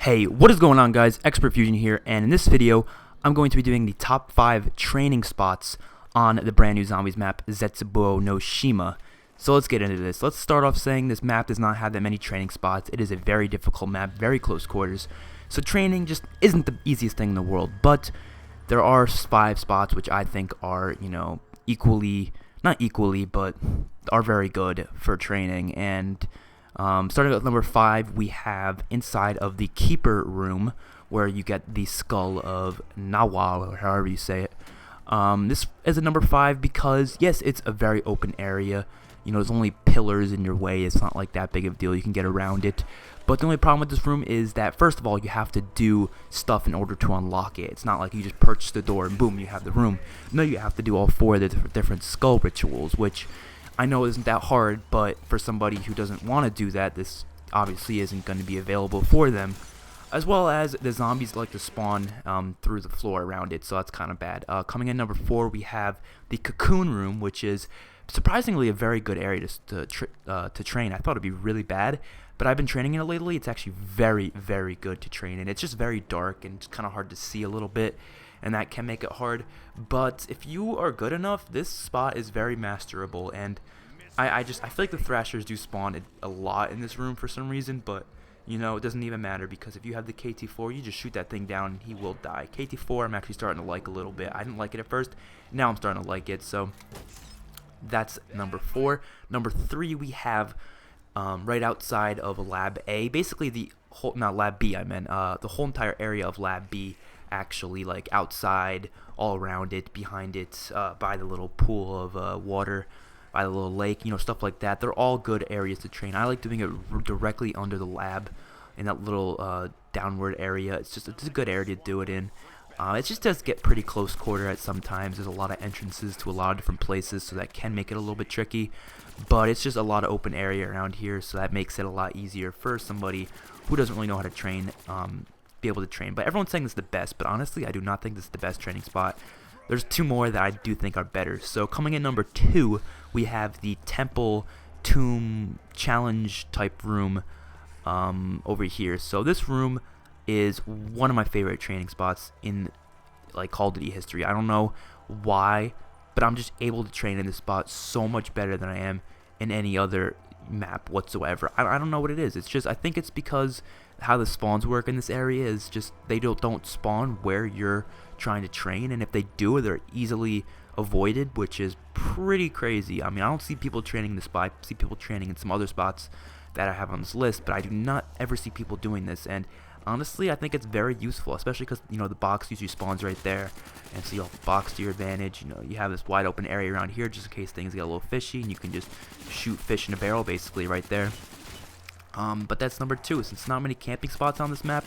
Hey, what is going on, guys? Xpertfusion here, and in this video I'm going to be doing the top 5 training spots on the brand new zombies map Zetsobou no Shima. So let's get into this. Let's start off saying this map does not have that many training spots. It is a very difficult map, very close quarters, so training just isn't the easiest thing in the world. But there are 5 spots which I think are, not equally, but are very good for training. And starting with number 5, we have inside of the keeper room, where you get the skull of Nawa, or however you say it. This is a number 5 because, yes, it's a very open area. There's only pillars in your way. It's not like that big of a deal. You can get around it. But the only problem with this room is that, first of all, you have to do stuff in order to unlock it. It's not like you just purchase the door and boom, you have the room. No, you have to do all 4 of the different skull rituals, which I know isn't that hard, but for somebody who doesn't want to do that, this obviously isn't going to be available for them. As well as the zombies like to spawn through the floor around it, so that's kind of bad. Coming in number 4, we have the Cocoon Room, which is surprisingly a very good area to train. I thought it'd be really bad, but I've been training in it lately. It's actually very, very good to train in. It's just very dark and it's kind of hard to see a little bit, and that can make it hard. But if you are good enough, this spot is very masterable. And I feel like the thrashers do spawn a lot in this room for some reason, but it doesn't even matter, because if you have the KT4, you just shoot that thing down and he will die. KT4 I'm actually starting to like a little bit. I didn't like it at first, now I'm starting to like it. So that's number 4. Number 3, we have right outside of Lab A, basically the whole, not Lab B, I meant the whole entire area of Lab B, actually, like outside, all around it, behind it, by the little pool of water, by the little lake, stuff like that. They're all good areas to train. I like doing it directly under the lab in that little downward area. It's a good area to do it in. It just does get pretty close quarter at sometimes. There's a lot of entrances to a lot of different places, so that can make it a little bit tricky. But it's just a lot of open area around here, so that makes it a lot easier for somebody who doesn't really know how to train, be able to train. But everyone's saying this is the best, but honestly, I do not think this is the best training spot. There's 2 more that I do think are better. So coming in number 2, we have the Temple Tomb Challenge type room over here. So this room is one of my favorite training spots in Call of Duty history. I don't know why, but I'm just able to train in this spot so much better than I am in any other map whatsoever. I don't know what it is. It's just, I think it's because how the spawns work in this area is just they don't spawn where you're trying to train, and if they do, they're easily avoided, which is pretty crazy. I mean, I don't see people training this spot. I see people training in some other spots that I have on this list, but I do not ever see people doing this. And honestly, I think it's very useful, especially because the box usually spawns right there, and so you'll have the box to your advantage. You have this wide open area around here just in case things get a little fishy, and you can just shoot fish in a barrel basically right there. But that's number 2. Since not many camping spots on this map,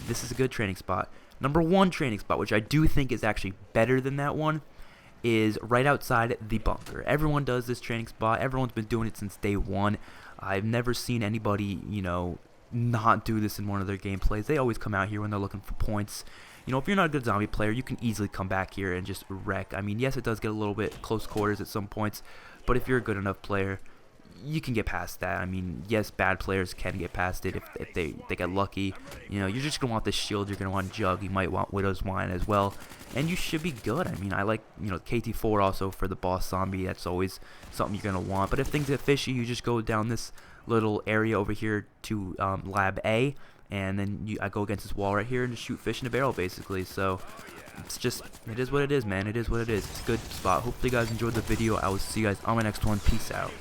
this is a good training spot. Number 1 training spot, which I do think is actually better than that one, is right outside the bunker. Everyone does this training spot. Everyone's been doing it since day 1. I've never seen anybody, not do this in one of their gameplays. They always come out here when they're looking for points. If you're not a good zombie player, you can easily come back here and just wreck. I mean, yes, it does get a little bit close quarters at some points, but if you're a good enough player, you can get past that. I mean, yes, bad players can get past it if they get lucky. You're just going to want the shield, you're going to want Jug, you might want Widow's Wine as well, and you should be good. I mean, I like, KT4 also for the boss zombie. That's always something you're going to want. But if things get fishy, you just go down this little area over here to Lab A, and then I go against this wall right here and just shoot fish in a barrel basically. So it is what it is, man. It is what it is. It's a good spot. Hopefully you guys enjoyed the video. I will see you guys on my next one. Peace out.